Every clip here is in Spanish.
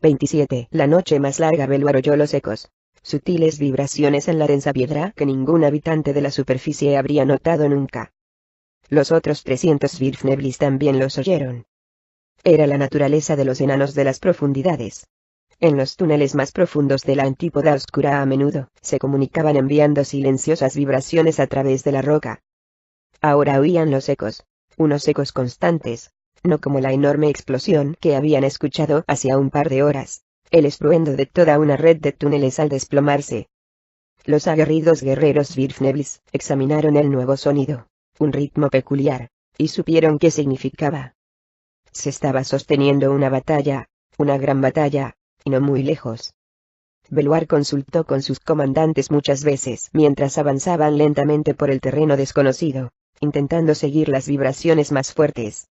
27. La noche más larga. Belluar oyó los ecos, sutiles vibraciones en la densa piedra que ningún habitante de la superficie habría notado nunca. Los otros 300 Svirfneblis también los oyeron. Era la naturaleza de los enanos de las profundidades. En los túneles más profundos de la antípoda oscura a menudo se comunicaban enviando silenciosas vibraciones a través de la roca. Ahora oían los ecos, unos ecos constantes, no como la enorme explosión que habían escuchado hacía un par de horas, el estruendo de toda una red de túneles al desplomarse. Los aguerridos guerreros Svirfneblis examinaron el nuevo sonido, un ritmo peculiar, y supieron qué significaba. Se estaba sosteniendo una batalla, una gran batalla, y no muy lejos. Belluar consultó con sus comandantes muchas veces mientras avanzaban lentamente por el terreno desconocido, intentando seguir las vibraciones más fuertes.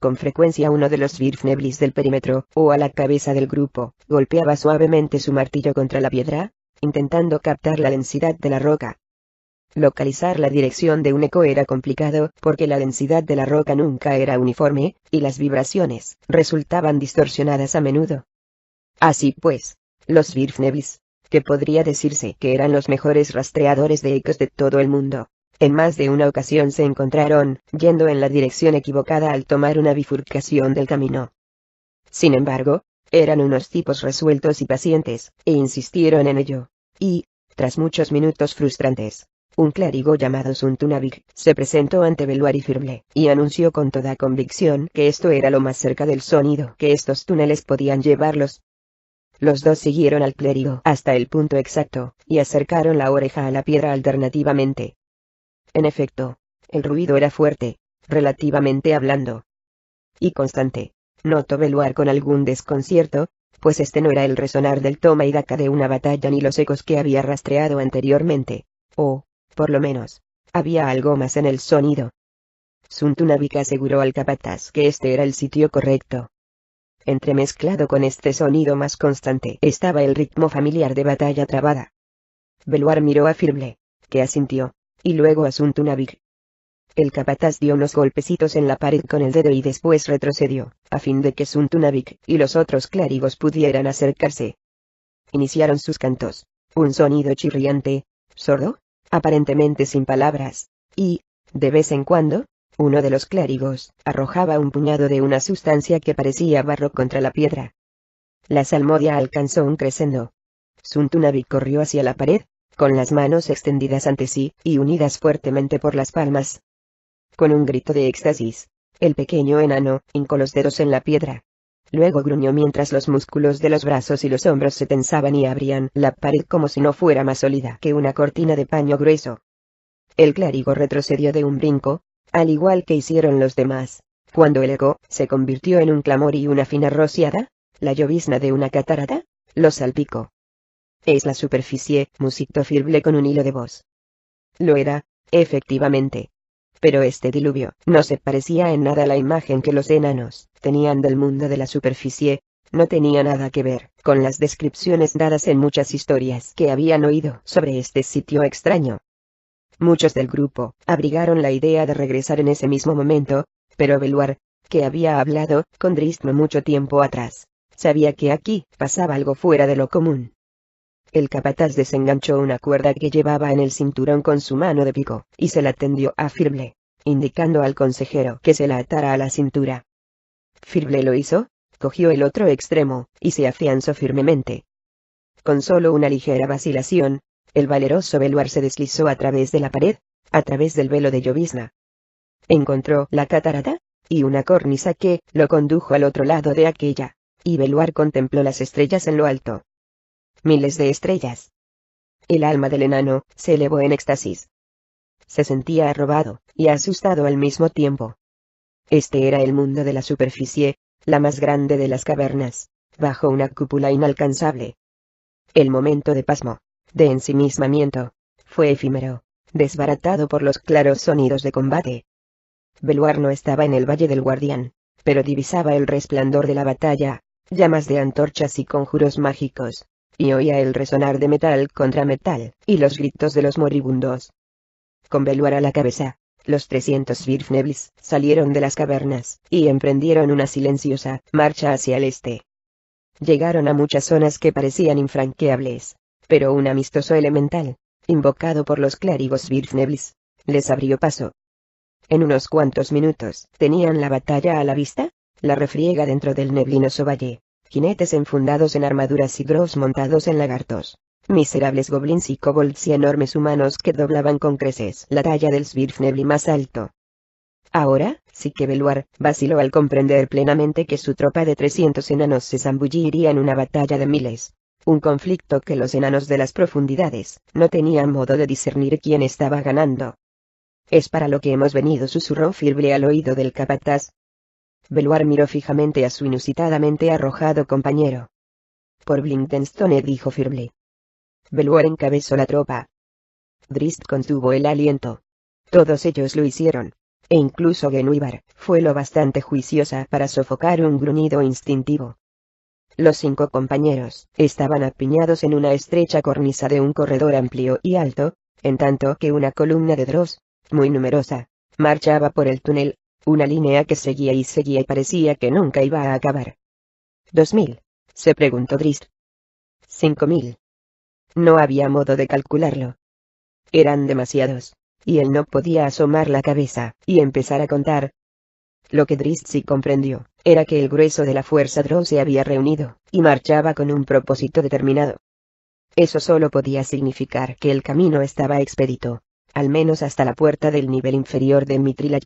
Con frecuencia uno de los Svirfneblis del perímetro, o a la cabeza del grupo, golpeaba suavemente su martillo contra la piedra, intentando captar la densidad de la roca. Localizar la dirección de un eco era complicado porque la densidad de la roca nunca era uniforme, y las vibraciones resultaban distorsionadas a menudo. Así pues, los Svirfneblis, que podría decirse que eran los mejores rastreadores de ecos de todo el mundo, en más de una ocasión se encontraron yendo en la dirección equivocada al tomar una bifurcación del camino. Sin embargo, eran unos tipos resueltos y pacientes, e insistieron en ello, y, tras muchos minutos frustrantes, un clérigo llamado Suntunabik se presentó ante Belluar y Firble, y anunció con toda convicción que esto era lo más cerca del sonido que estos túneles podían llevarlos. Los dos siguieron al clérigo hasta el punto exacto, y acercaron la oreja a la piedra alternativamente. En efecto, el ruido era fuerte, relativamente hablando, y constante, notó Belluar con algún desconcierto, pues este no era el resonar del toma y daca de una batalla ni los ecos que había rastreado anteriormente, o, por lo menos, había algo más en el sonido. Suntunabik aseguró al capataz que este era el sitio correcto. Entremezclado con este sonido más constante estaba el ritmo familiar de batalla trabada. Belluar miró a Firble, que asintió, y luego a Suntunabik. El capataz dio unos golpecitos en la pared con el dedo y después retrocedió, a fin de que Suntunabik y los otros clérigos pudieran acercarse. Iniciaron sus cantos, un sonido chirriante, sordo, aparentemente sin palabras, y, de vez en cuando, uno de los clérigos arrojaba un puñado de una sustancia que parecía barro contra la piedra. La salmodia alcanzó un crescendo. Suntunabik corrió hacia la pared, con las manos extendidas ante sí y unidas fuertemente por las palmas. Con un grito de éxtasis, el pequeño enano hincó los dedos en la piedra. Luego gruñó mientras los músculos de los brazos y los hombros se tensaban y abrían la pared como si no fuera más sólida que una cortina de paño grueso. El clérigo retrocedió de un brinco, al igual que hicieron los demás, cuando el eco se convirtió en un clamor y una fina rociada, la llovizna de una catarata, los salpicó. Es la superficie, musitó Firble con un hilo de voz. Lo era, efectivamente. Pero este diluvio no se parecía en nada a la imagen que los enanos tenían del mundo de la superficie, no tenía nada que ver con las descripciones dadas en muchas historias que habían oído sobre este sitio extraño. Muchos del grupo abrigaron la idea de regresar en ese mismo momento, pero Belluar, que había hablado con Dristm mucho tiempo atrás, sabía que aquí pasaba algo fuera de lo común. El capataz desenganchó una cuerda que llevaba en el cinturón con su mano de pico, y se la tendió a Firble, indicando al consejero que se la atara a la cintura. Firble lo hizo, cogió el otro extremo, y se afianzó firmemente. Con solo una ligera vacilación, el valeroso Belluar se deslizó a través de la pared, a través del velo de llovizna. Encontró la catarata, y una cornisa que lo condujo al otro lado de aquella, y Belluar contempló las estrellas en lo alto. Miles de estrellas. El alma del enano se elevó en éxtasis. Se sentía arrobado y asustado al mismo tiempo. Este era el mundo de la superficie, la más grande de las cavernas, bajo una cúpula inalcanzable. El momento de pasmo, de ensimismamiento, fue efímero, desbaratado por los claros sonidos de combate. Belluar no estaba en el Valle del Guardián, pero divisaba el resplandor de la batalla, llamas de antorchas y conjuros mágicos, y oía el resonar de metal contra metal, y los gritos de los moribundos. Con Belluar a la cabeza, los 300 Svirfneblis salieron de las cavernas, y emprendieron una silenciosa marcha hacia el este. Llegaron a muchas zonas que parecían infranqueables, pero un amistoso elemental, invocado por los clérigos Svirfneblis, les abrió paso. En unos cuantos minutos, ¿tenían la batalla a la vista? La refriega dentro del neblinoso valle, jinetes enfundados en armaduras y Drows montados en lagartos, miserables goblins y kobolds y enormes humanos que doblaban con creces la talla del Svirfnebli más alto. Ahora, sí que Beluar vaciló al comprender plenamente que su tropa de 300 enanos se zambulliría en una batalla de miles. Un conflicto que los enanos de las profundidades no tenían modo de discernir quién estaba ganando. «Es para lo que hemos venido», susurró Firble al oído del capataz. Beluar miró fijamente a su inusitadamente arrojado compañero. «Por Blindenstone», dijo Firble. Beluar encabezó la tropa. Drizzt contuvo el aliento. Todos ellos lo hicieron. E incluso Guenhwyvar fue lo bastante juiciosa para sofocar un gruñido instintivo. Los 5 compañeros estaban apiñados en una estrecha cornisa de un corredor amplio y alto, en tanto que una columna de Drows, muy numerosa, marchaba por el túnel, una línea que seguía y parecía que nunca iba a acabar. ¿2000? Se preguntó Drizzt. 5000. No había modo de calcularlo. Eran demasiados, y él no podía asomar la cabeza y empezar a contar. Lo que Drizzt sí comprendió, era que el grueso de la fuerza Drow se había reunido, y marchaba con un propósito determinado. Eso solo podía significar que el camino estaba expedito, al menos hasta la puerta del nivel inferior de Mithril.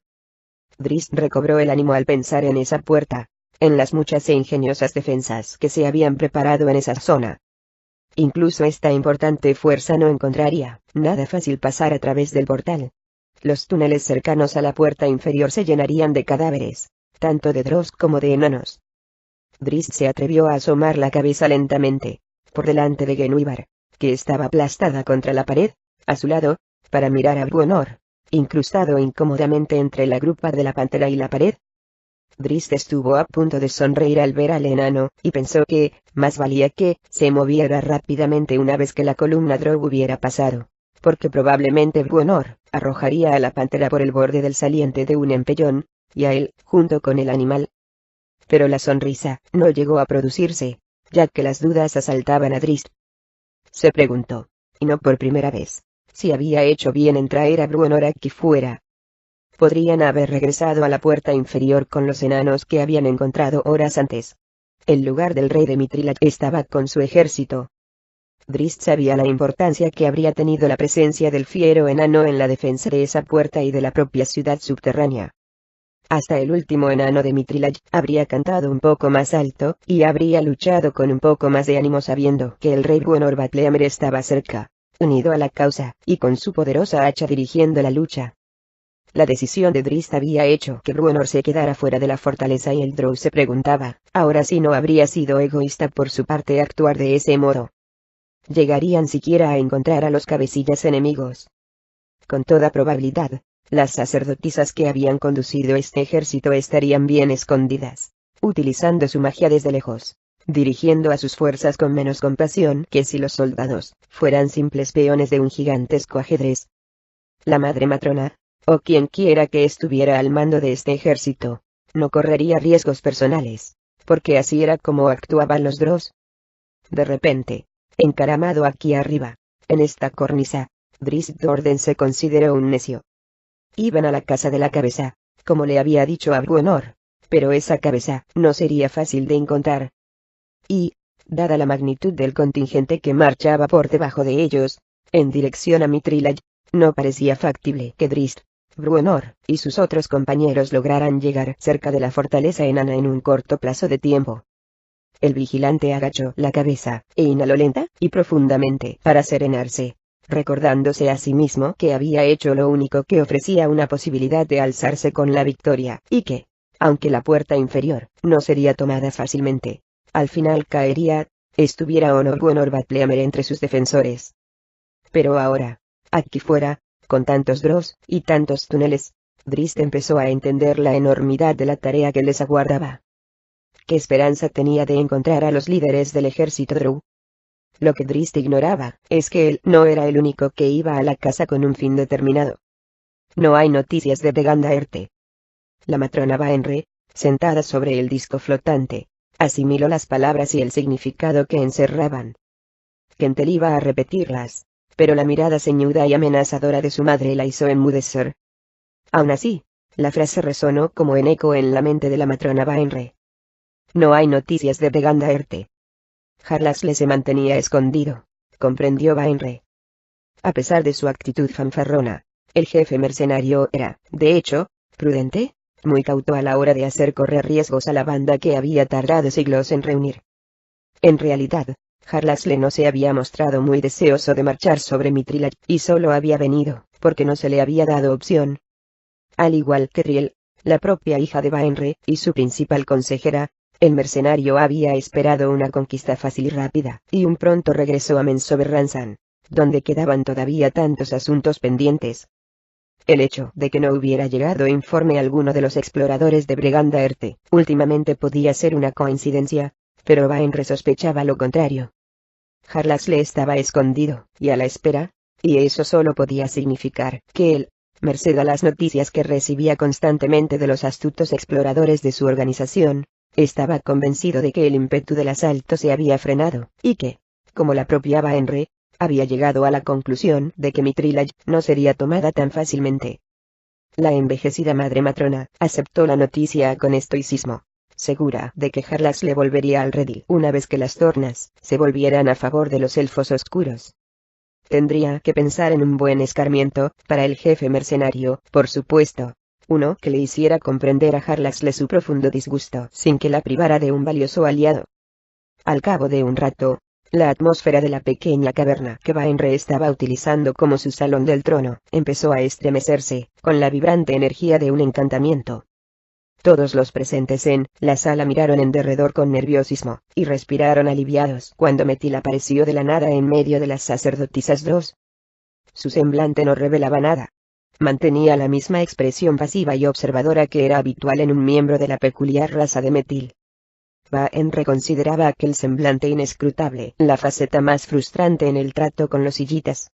Drizzt recobró el ánimo al pensar en esa puerta, en las muchas e ingeniosas defensas que se habían preparado en esa zona. Incluso esta importante fuerza no encontraría nada fácil pasar a través del portal. Los túneles cercanos a la puerta inferior se llenarían de cadáveres, tanto de Drows como de enanos. Drizzt se atrevió a asomar la cabeza lentamente, por delante de Guenhwyvar, que estaba aplastada contra la pared, a su lado, para mirar a Bruenor, incrustado incómodamente entre la grupa de la pantera y la pared. Drizzt estuvo a punto de sonreír al ver al enano, y pensó que, más valía que se moviera rápidamente una vez que la columna Drow hubiera pasado, porque probablemente Bruenor arrojaría a la pantera por el borde del saliente de un empellón, y a él, junto con el animal. Pero la sonrisa no llegó a producirse, ya que las dudas asaltaban a Drizzt. Se preguntó, y no por primera vez, si había hecho bien en traer a Bruenor aquí fuera. Podrían haber regresado a la puerta inferior con los enanos que habían encontrado horas antes. El lugar del rey de Mithril estaba con su ejército. Drizzt sabía la importancia que habría tenido la presencia del fiero enano en la defensa de esa puerta y de la propia ciudad subterránea. Hasta el último enano de Mithril habría cantado un poco más alto, y habría luchado con un poco más de ánimo sabiendo que el rey Bruenor Batleamer estaba cerca, unido a la causa, y con su poderosa hacha dirigiendo la lucha. La decisión de Drizzt había hecho que Bruenor se quedara fuera de la fortaleza y el Drow se preguntaba, ahora si no habría sido egoísta por su parte actuar de ese modo. ¿Llegarían siquiera a encontrar a los cabecillas enemigos? Con toda probabilidad, las sacerdotisas que habían conducido este ejército estarían bien escondidas, utilizando su magia desde lejos, dirigiendo a sus fuerzas con menos compasión que si los soldados fueran simples peones de un gigantesco ajedrez. La madre matrona, o quien quiera que estuviera al mando de este ejército, no correría riesgos personales, porque así era como actuaban los Drows. De repente, encaramado aquí arriba, en esta cornisa, Drizzt Do'Urden se consideró un necio. Iban a la casa de la cabeza, como le había dicho a Bruenor, pero esa cabeza no sería fácil de encontrar. Y, dada la magnitud del contingente que marchaba por debajo de ellos, en dirección a Mithril, no parecía factible que Drizzt, Bruenor y sus otros compañeros lograran llegar cerca de la fortaleza enana en un corto plazo de tiempo. El vigilante agachó la cabeza e inhaló lenta y profundamente para serenarse, recordándose a sí mismo que había hecho lo único que ofrecía una posibilidad de alzarse con la victoria, y que, aunque la puerta inferior no sería tomada fácilmente, al final caería, estuviera o no Bruenor Batleamer entre sus defensores. Pero ahora, aquí fuera, con tantos Drows y tantos túneles, Drizzt empezó a entender la enormidad de la tarea que les aguardaba. ¿Qué esperanza tenía de encontrar a los líderes del ejército Drow? Lo que Drizzt ignoraba es que él no era el único que iba a la casa con un fin determinado. No hay noticias de Begandaerte. La matrona Baenre, sentada sobre el disco flotante, Asimiló las palabras y el significado que encerraban. Kentel iba a repetirlas, pero la mirada ceñuda y amenazadora de su madre la hizo enmudecer. Aún así, la frase resonó como en eco en la mente de la matrona Baenre. No hay noticias de Vegandaerte. Harlasle se mantenía escondido, comprendió Baenre. A pesar de su actitud fanfarrona, el jefe mercenario era, de hecho, prudente, muy cauto a la hora de hacer correr riesgos a la banda que había tardado siglos en reunir. En realidad, Harlasle no se había mostrado muy deseoso de marchar sobre Mithril y solo había venido, porque no se le había dado opción. Al igual que Riel, la propia hija de Baenre, y su principal consejera, el mercenario había esperado una conquista fácil y rápida, y un pronto regreso a Mensoberranzan, donde quedaban todavía tantos asuntos pendientes. El hecho de que no hubiera llegado informe alguno de los exploradores de Vegandaerte, últimamente podía ser una coincidencia, pero Baenre sospechaba lo contrario. Harlasle estaba escondido, y a la espera, y eso solo podía significar que él, merced a las noticias que recibía constantemente de los astutos exploradores de su organización, estaba convencido de que el ímpetu del asalto se había frenado, y que, como la propia Baenre, había llegado a la conclusión de que Mithril no sería tomada tan fácilmente. La envejecida madre matrona aceptó la noticia con estoicismo, segura de que Harlasle volvería al redil una vez que las tornas se volvieran a favor de los elfos oscuros. Tendría que pensar en un buen escarmiento para el jefe mercenario, por supuesto, uno que le hiciera comprender a Harlasle su profundo disgusto sin que la privara de un valioso aliado. Al cabo de un rato, la atmósfera de la pequeña caverna que Baenre estaba utilizando como su salón del trono empezó a estremecerse, con la vibrante energía de un encantamiento. Todos los presentes en la sala miraron en derredor con nerviosismo, y respiraron aliviados cuando Metil apareció de la nada en medio de las sacerdotisas dos. Su semblante no revelaba nada. Mantenía la misma expresión pasiva y observadora que era habitual en un miembro de la peculiar raza de Metil. Baenre consideraba aquel semblante inescrutable la faceta más frustrante en el trato con los Illitas.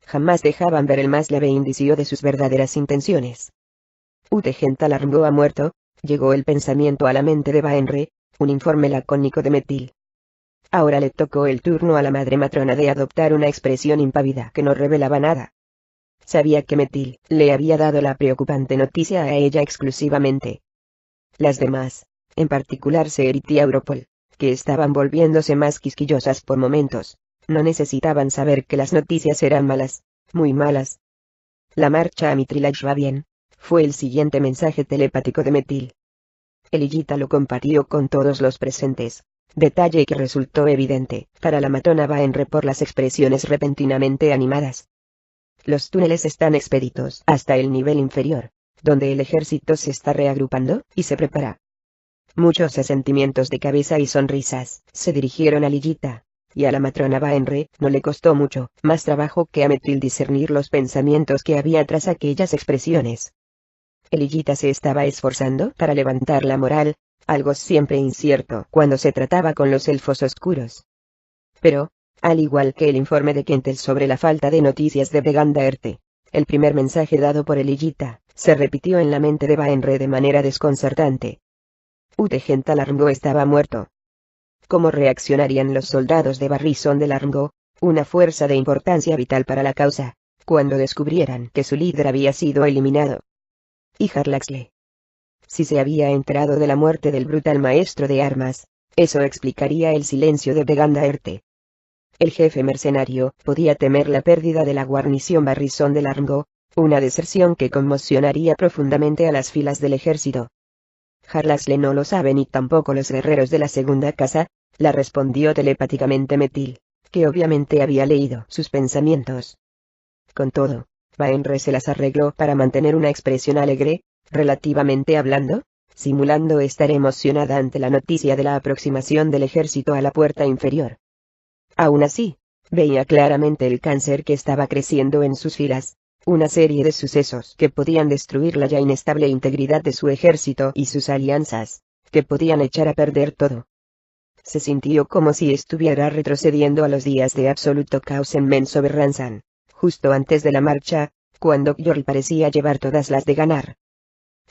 Jamás dejaban ver el más leve indicio de sus verdaderas intenciones. Utegenta Larmgo ha muerto, llegó el pensamiento a la mente de Baenre, un informe lacónico de Metil. Ahora le tocó el turno a la madre matrona de adoptar una expresión impávida que no revelaba nada. Sabía que Metil le había dado la preocupante noticia a ella exclusivamente. Las demás, en particular Seerit y Auropol, que estaban volviéndose más quisquillosas por momentos, no necesitaban saber que las noticias eran malas, muy malas. La marcha a Mithril va bien, fue el siguiente mensaje telepático de Metil. El Illita lo compartió con todos los presentes, detalle que resultó evidente para la matrona Baenre por las expresiones repentinamente animadas. Los túneles están expeditos hasta el nivel inferior, donde el ejército se está reagrupando y se prepara. Muchos asentimientos de cabeza y sonrisas se dirigieron a Illita, y a la matrona Baenre no le costó mucho más trabajo que a Metil discernir los pensamientos que había tras aquellas expresiones. El Illita se estaba esforzando para levantar la moral, algo siempre incierto cuando se trataba con los elfos oscuros. Pero, al igual que el informe de Kentel sobre la falta de noticias de Vegandaerte, el primer mensaje dado por el Illita se repitió en la mente de Baenre de manera desconcertante. Utegenta Larmgo estaba muerto. ¿Cómo reaccionarían los soldados de Barrisón de Larmgo, una fuerza de importancia vital para la causa, cuando descubrieran que su líder había sido eliminado? Y Harlasle. Si se había enterado de la muerte del brutal maestro de armas, eso explicaría el silencio de Vegandaerte. El jefe mercenario podía temer la pérdida de la guarnición Barrisón de Larmgo, una deserción que conmocionaría profundamente a las filas del ejército. Harlasle no lo sabe ni tampoco los guerreros de la segunda casa, la respondió telepáticamente Metil, que obviamente había leído sus pensamientos. Con todo, Baenre se las arregló para mantener una expresión alegre, relativamente hablando, simulando estar emocionada ante la noticia de la aproximación del ejército a la puerta inferior. Aún así, veía claramente el cáncer que estaba creciendo en sus filas. Una serie de sucesos que podían destruir la ya inestable integridad de su ejército y sus alianzas, que podían echar a perder todo. Se sintió como si estuviera retrocediendo a los días de absoluto caos en Mensoberranzan, justo antes de la marcha, cuando Yorl parecía llevar todas las de ganar.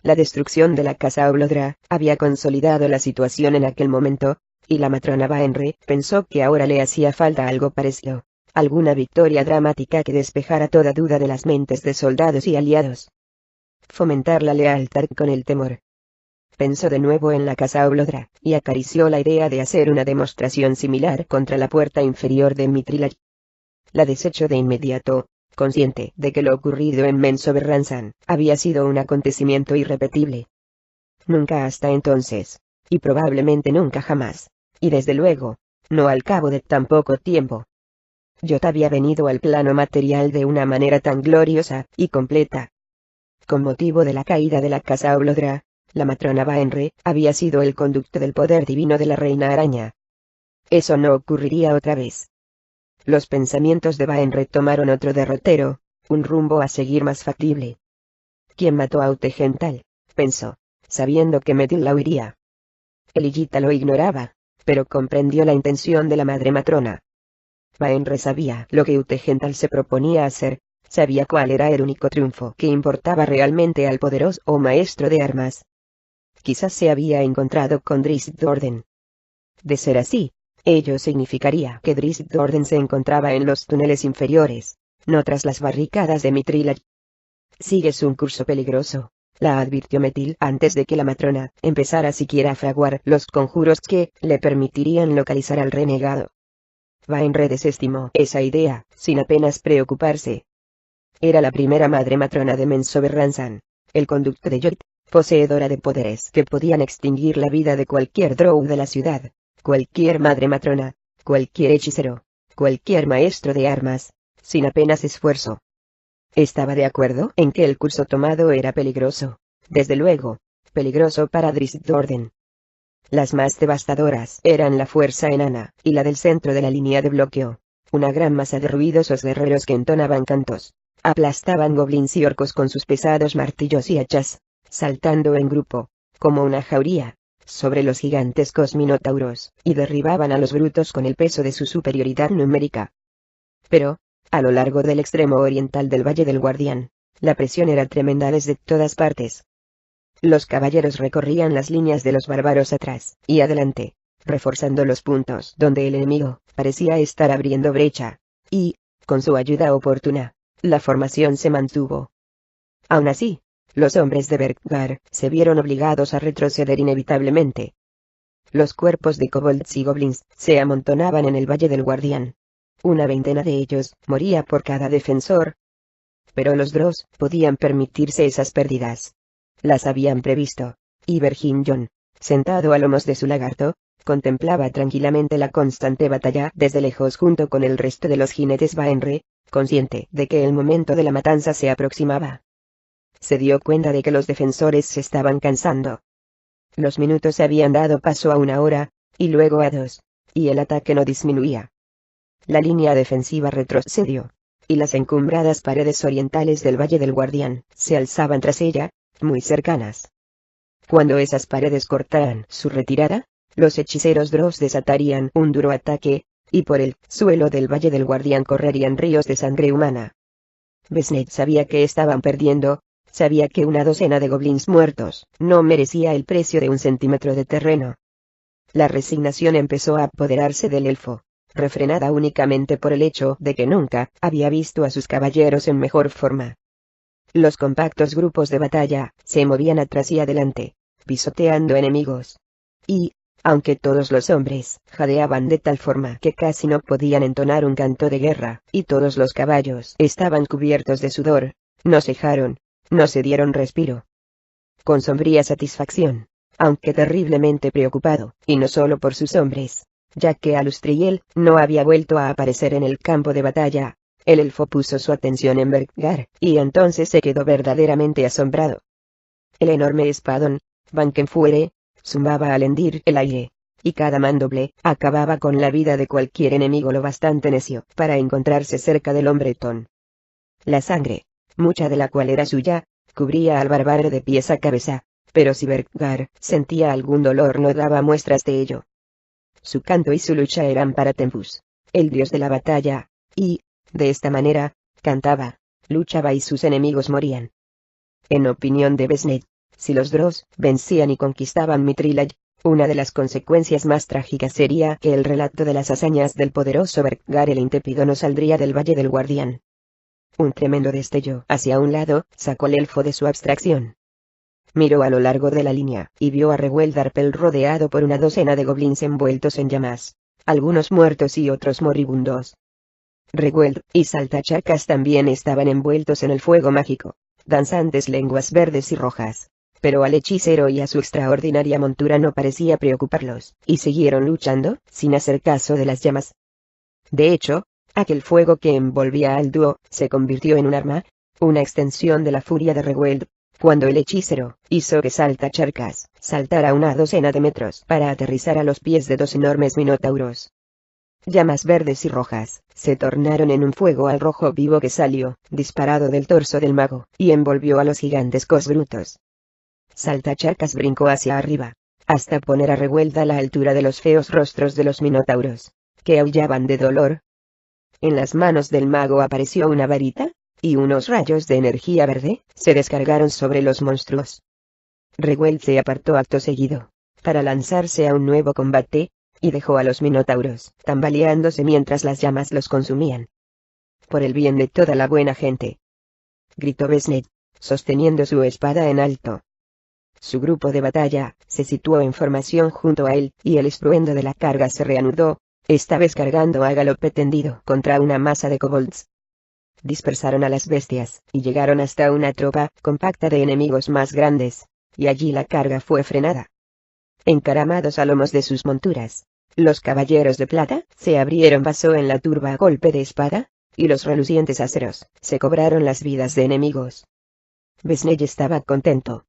La destrucción de la casa Oblodra había consolidado la situación en aquel momento, y la matrona Vaenre pensó que ahora le hacía falta algo parecido, alguna victoria dramática que despejara toda duda de las mentes de soldados y aliados. Fomentar la lealtad con el temor. Pensó de nuevo en la casa Oblodra, y acarició la idea de hacer una demostración similar contra la puerta inferior de Mitrilaj. La desechó de inmediato, consciente de que lo ocurrido en Menzoberranzan había sido un acontecimiento irrepetible. Nunca hasta entonces, y probablemente nunca jamás, y desde luego, no al cabo de tan poco tiempo. Jot había venido al plano material de una manera tan gloriosa y completa. Con motivo de la caída de la casa Oblodra, la matrona Vaenre había sido el conducto del poder divino de la reina araña. Eso no ocurriría otra vez. Los pensamientos de Vaenre tomaron otro derrotero, un rumbo a seguir más factible. ¿Quién mató a Utegental?, pensó, sabiendo que Metil la oiría. Elillita lo ignoraba, pero comprendió la intención de la madre matrona. Vaenre sabía lo que Utegental se proponía hacer, sabía cuál era el único triunfo que importaba realmente al poderoso maestro de armas. Quizás se había encontrado con Drizzt Do'Urden. De ser así, ello significaría que Drizzt Do'Urden se encontraba en los túneles inferiores, no tras las barricadas de Mitrilaj. Sigues un curso peligroso, la advirtió Metil antes de que la matrona empezara siquiera a fraguar los conjuros que le permitirían localizar al renegado. Vaenre desestimó esa idea, sin apenas preocuparse. Era la primera madre matrona de Menzoberranzan, el conducto de Jot, poseedora de poderes que podían extinguir la vida de cualquier drow de la ciudad, cualquier madre matrona, cualquier hechicero, cualquier maestro de armas, sin apenas esfuerzo. Estaba de acuerdo en que el curso tomado era peligroso, desde luego, peligroso para Drizzt Do'Urden. Las más devastadoras eran la fuerza enana y la del centro de la línea de bloqueo, una gran masa de ruidosos guerreros que entonaban cantos, aplastaban goblins y orcos con sus pesados martillos y hachas, saltando en grupo, como una jauría, sobre los gigantescos minotauros, y derribaban a los brutos con el peso de su superioridad numérica. Pero, a lo largo del extremo oriental del Valle del Guardián, la presión era tremenda desde todas partes. Los caballeros recorrían las líneas de los bárbaros atrás y adelante, reforzando los puntos donde el enemigo parecía estar abriendo brecha, y, con su ayuda oportuna, la formación se mantuvo. Aún así, los hombres de Berkgar se vieron obligados a retroceder inevitablemente. Los cuerpos de kobolds y goblins se amontonaban en el Valle del Guardián. Una veintena de ellos moría por cada defensor. Pero los Drows podían permitirse esas pérdidas. Las habían previsto, y Verjinjon, sentado a lomos de su lagarto, contemplaba tranquilamente la constante batalla desde lejos junto con el resto de los jinetes Vaenre, consciente de que el momento de la matanza se aproximaba. Se dio cuenta de que los defensores se estaban cansando. Los minutos habían dado paso a 1 hora, y luego a 2, y el ataque no disminuía. La línea defensiva retrocedió, y las encumbradas paredes orientales del Valle del Guardián se alzaban tras ella, muy cercanas. Cuando esas paredes cortaran su retirada, los hechiceros Drows desatarían un duro ataque, y por el suelo del Valle del Guardián correrían ríos de sangre humana. Besnet sabía que estaban perdiendo, sabía que una docena de goblins muertos no merecía el precio de un centímetro de terreno. La resignación empezó a apoderarse del elfo, refrenada únicamente por el hecho de que nunca había visto a sus caballeros en mejor forma. Los compactos grupos de batalla se movían atrás y adelante, pisoteando enemigos. Y, aunque todos los hombres jadeaban de tal forma que casi no podían entonar un canto de guerra, y todos los caballos estaban cubiertos de sudor, no cejaron, no se dieron respiro. Con sombría satisfacción, aunque terriblemente preocupado, y no solo por sus hombres, ya que Alustriel no había vuelto a aparecer en el campo de batalla, el elfo puso su atención en Berkgar, y entonces se quedó verdaderamente asombrado. El enorme espadón, Bankenfuere, zumbaba al hendir el aire, y cada mandoble acababa con la vida de cualquier enemigo lo bastante necio para encontrarse cerca del hombretón. La sangre, mucha de la cual era suya, cubría al bárbaro de pies a cabeza, pero si Berkgar sentía algún dolor no daba muestras de ello. Su canto y su lucha eran para Tempus, el dios de la batalla, y, de esta manera, cantaba, luchaba y sus enemigos morían. En opinión de Besnet, Si los Dross vencían y conquistaban Mithril, una de las consecuencias más trágicas sería que el relato de las hazañas del poderoso Berkgar el Intrépido no saldría del Valle del Guardián. Un tremendo destello hacia un lado sacó al elfo de su abstracción. Miró a lo largo de la línea, y vio a Reuel Darpel rodeado por una docena de goblins envueltos en llamas, algunos muertos y otros moribundos. Reuel y Saltachacas también estaban envueltos en el fuego mágico, danzantes lenguas verdes y rojas. Pero al hechicero y a su extraordinaria montura no parecía preocuparlos, y siguieron luchando, sin hacer caso de las llamas. De hecho, aquel fuego que envolvía al dúo, se convirtió en un arma, una extensión de la furia de Reuel, cuando el hechicero hizo que Saltacharcas saltara una docena de metros para aterrizar a los pies de dos enormes minotauros. Llamas verdes y rojas se tornaron en un fuego al rojo vivo que salió, disparado del torso del mago, y envolvió a los gigantescos brutos. Saltachacas brincó hacia arriba, hasta poner a Reuel a la altura de los feos rostros de los minotauros, que aullaban de dolor. En las manos del mago apareció una varita, y unos rayos de energía verde se descargaron sobre los monstruos. Reuel se apartó acto seguido, para lanzarse a un nuevo combate, y dejó a los minotauros tambaleándose mientras las llamas los consumían. Por el bien de toda la buena gente, gritó Besnet, sosteniendo su espada en alto. Su grupo de batalla se situó en formación junto a él, y el estruendo de la carga se reanudó, esta vez cargando a galope tendido contra una masa de kobolds. Dispersaron a las bestias, y llegaron hasta una tropa compacta de enemigos más grandes, y allí la carga fue frenada. Encaramados a lomos de sus monturas, los caballeros de plata se abrieron paso en la turba a golpe de espada, y los relucientes aceros se cobraron las vidas de enemigos. Besnet estaba contento.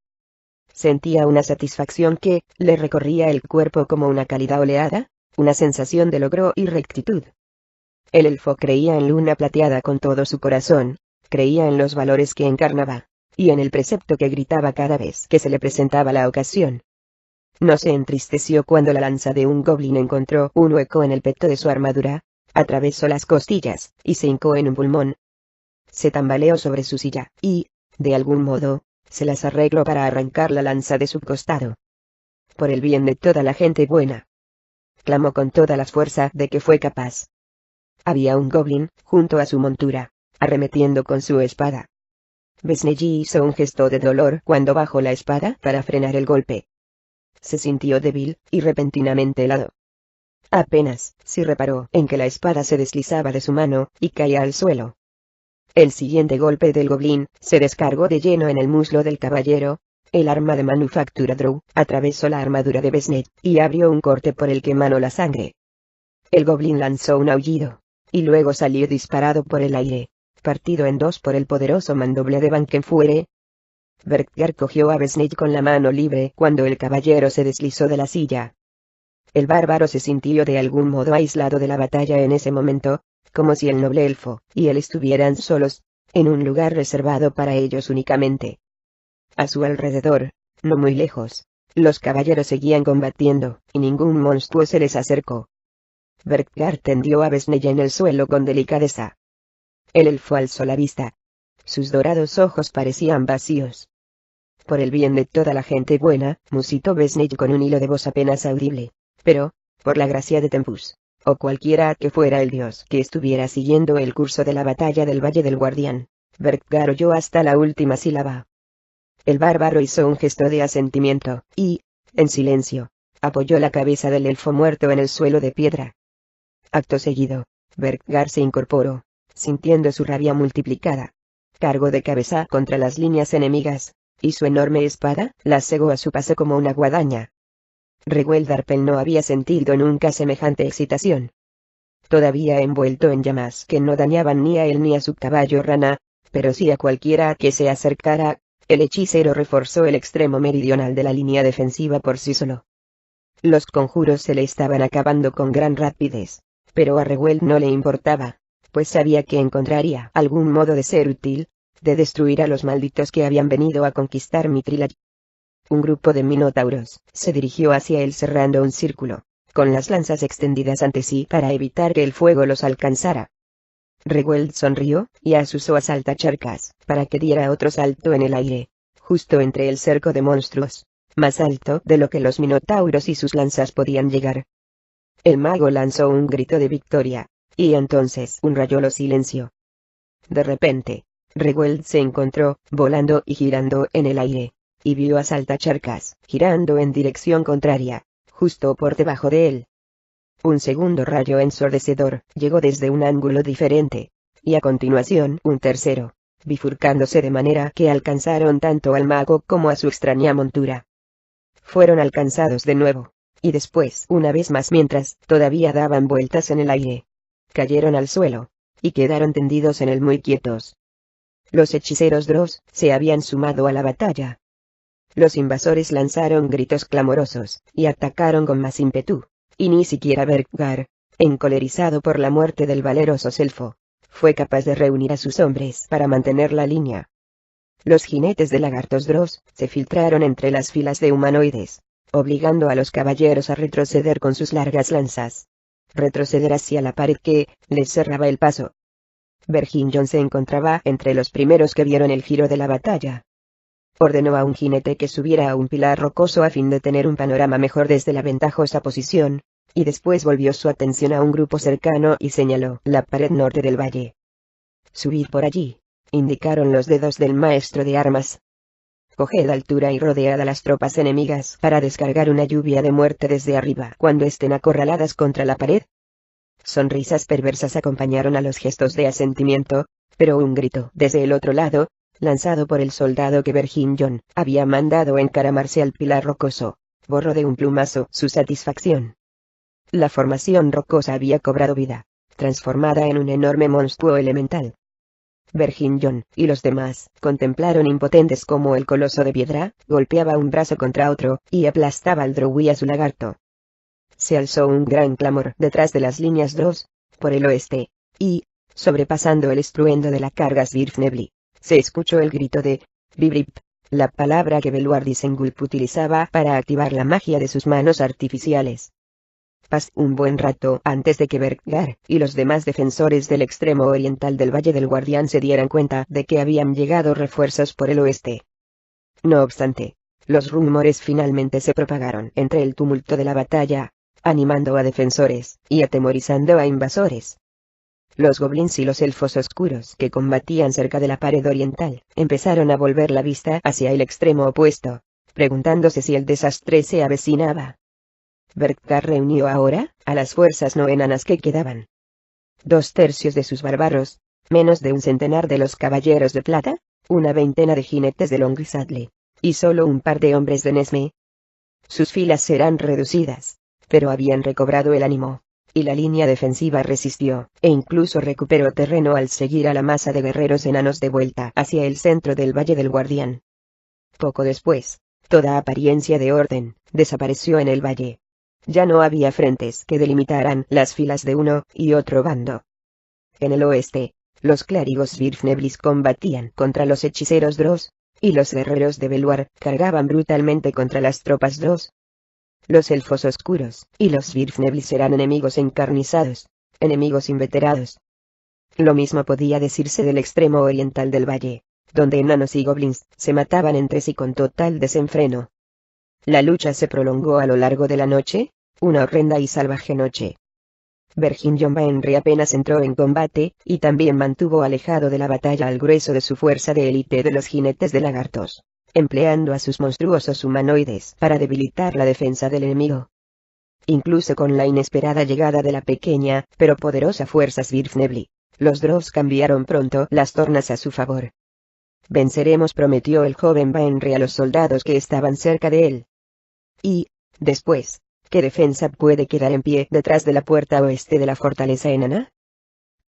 Sentía una satisfacción que le recorría el cuerpo como una cálida oleada, una sensación de logro y rectitud. El elfo creía en Luna Plateada con todo su corazón, creía en los valores que encarnaba, y en el precepto que gritaba cada vez que se le presentaba la ocasión. No se entristeció cuando la lanza de un goblin encontró un hueco en el peto de su armadura, atravesó las costillas, y se hincó en un pulmón. Se tambaleó sobre su silla, y, de algún modo, se las arregló para arrancar la lanza de su costado. Por el bien de toda la gente buena, clamó con toda la fuerza de que fue capaz. Había un goblin, junto a su montura, arremetiendo con su espada. Besnet hizo un gesto de dolor cuando bajó la espada para frenar el golpe. Se sintió débil, y repentinamente helado. Apenas si reparó en que la espada se deslizaba de su mano, y caía al suelo. El siguiente golpe del goblin se descargó de lleno en el muslo del caballero. El arma de manufactura Drow atravesó la armadura de Besnet, y abrió un corte por el que emanó la sangre. El goblin lanzó un aullido, y luego salió disparado por el aire, partido en dos por el poderoso mandoble de Banquenfuere. Berkgar cogió a Besnet con la mano libre cuando el caballero se deslizó de la silla. El bárbaro se sintió de algún modo aislado de la batalla en ese momento, como si el noble elfo y él estuvieran solos, en un lugar reservado para ellos únicamente. A su alrededor, no muy lejos, los caballeros seguían combatiendo, y ningún monstruo se les acercó. Berkgar tendió a Besnet en el suelo con delicadeza. El elfo alzó la vista. Sus dorados ojos parecían vacíos. Por el bien de toda la gente buena, musitó Besnet con un hilo de voz apenas audible. Pero, por la gracia de Tempus, o cualquiera que fuera el dios que estuviera siguiendo el curso de la batalla del Valle del Guardián, Berkgar oyó hasta la última sílaba. El bárbaro hizo un gesto de asentimiento, y, en silencio, apoyó la cabeza del elfo muerto en el suelo de piedra. Acto seguido, Berkgar se incorporó, sintiendo su rabia multiplicada. Cargó de cabeza contra las líneas enemigas, y su enorme espada las cegó a su paso como una guadaña. Reuel Darpel no había sentido nunca semejante excitación. Todavía envuelto en llamas que no dañaban ni a él ni a su caballo rana, pero sí a cualquiera que se acercara, el hechicero reforzó el extremo meridional de la línea defensiva por sí solo. Los conjuros se le estaban acabando con gran rapidez, pero a Reuel no le importaba, pues sabía que encontraría algún modo de ser útil, de destruir a los malditos que habían venido a conquistar Mithril. Un grupo de minotauros se dirigió hacia él cerrando un círculo, con las lanzas extendidas ante sí para evitar que el fuego los alcanzara. Reuel sonrió, y asusó a Saltacharcas, para que diera otro salto en el aire, justo entre el cerco de monstruos, más alto de lo que los minotauros y sus lanzas podían llegar. El mago lanzó un grito de victoria, y entonces un rayo lo silenció. De repente, Regueld se encontró, volando y girando en el aire, y vio a Saltacharcas, girando en dirección contraria, justo por debajo de él. Un segundo rayo ensordecedor llegó desde un ángulo diferente, y a continuación un tercero, bifurcándose de manera que alcanzaron tanto al mago como a su extraña montura. Fueron alcanzados de nuevo, y después una vez más mientras todavía daban vueltas en el aire. Cayeron al suelo, y quedaron tendidos en él muy quietos. Los hechiceros Dross se habían sumado a la batalla. Los invasores lanzaron gritos clamorosos, y atacaron con más ímpetu, y ni siquiera Berkgar, encolerizado por la muerte del valeroso Selfo, fue capaz de reunir a sus hombres para mantener la línea. Los jinetes de lagartos Dross se filtraron entre las filas de humanoides, obligando a los caballeros a retroceder con sus largas lanzas. Retroceder hacia la pared que les cerraba el paso. Verginion se encontraba entre los primeros que vieron el giro de la batalla. Ordenó a un jinete que subiera a un pilar rocoso a fin de tener un panorama mejor desde la ventajosa posición, y después volvió su atención a un grupo cercano y señaló la pared norte del valle. «Subid por allí», indicaron los dedos del maestro de armas. «Coged altura y rodead a las tropas enemigas para descargar una lluvia de muerte desde arriba cuando estén acorraladas contra la pared». Sonrisas perversas acompañaron a los gestos de asentimiento, pero un grito desde el otro lado, lanzado por el soldado que Verginion había mandado encaramarse al pilar rocoso, borró de un plumazo su satisfacción. La formación rocosa había cobrado vida, transformada en un enorme monstruo elemental. Verginion y los demás contemplaron impotentes cómo el coloso de piedra golpeaba un brazo contra otro y aplastaba al drow y a su lagarto. Se alzó un gran clamor detrás de las líneas Dross, por el oeste, y, sobrepasando el estruendo de la carga Svirfnebli, se escuchó el grito de Vibrip, la palabra que Beluardisengulf utilizaba para activar la magia de sus manos artificiales. Pasó un buen rato antes de que Berkgar y los demás defensores del extremo oriental del Valle del Guardián se dieran cuenta de que habían llegado refuerzos por el oeste. No obstante, los rumores finalmente se propagaron entre el tumulto de la batalla, animando a defensores y atemorizando a invasores. Los goblins y los elfos oscuros que combatían cerca de la pared oriental empezaron a volver la vista hacia el extremo opuesto, preguntándose si el desastre se avecinaba. Berkgar reunió ahora a las fuerzas no enanas que quedaban. 2/3 de sus bárbaros, menos de un centenar de los caballeros de plata, una veintena de jinetes de Longsadle, y solo un par de hombres de Nesme. Sus filas serán reducidas, pero habían recobrado el ánimo, y la línea defensiva resistió, e incluso recuperó terreno al seguir a la masa de guerreros enanos de vuelta hacia el centro del Valle del Guardián. Poco después, toda apariencia de orden desapareció en el valle. Ya no había frentes que delimitaran las filas de uno y otro bando. En el oeste, los clérigos Svirfneblis combatían contra los hechiceros Dross, y los guerreros de Beluar cargaban brutalmente contra las tropas Dross. Los elfos oscuros y los Svirfneblis eran enemigos encarnizados, enemigos inveterados. Lo mismo podía decirse del extremo oriental del valle, donde enanos y goblins se mataban entre sí con total desenfreno. La lucha se prolongó a lo largo de la noche, una horrenda y salvaje noche. Verginion Baenri apenas entró en combate, y también mantuvo alejado de la batalla al grueso de su fuerza de élite de los jinetes de lagartos, empleando a sus monstruosos humanoides para debilitar la defensa del enemigo. Incluso con la inesperada llegada de la pequeña, pero poderosa fuerza Svirfnebli, los Dross cambiaron pronto las tornas a su favor. «Venceremos», prometió el joven Baenri a los soldados que estaban cerca de él. Y, después, ¿qué defensa puede quedar en pie detrás de la puerta oeste de la fortaleza enana?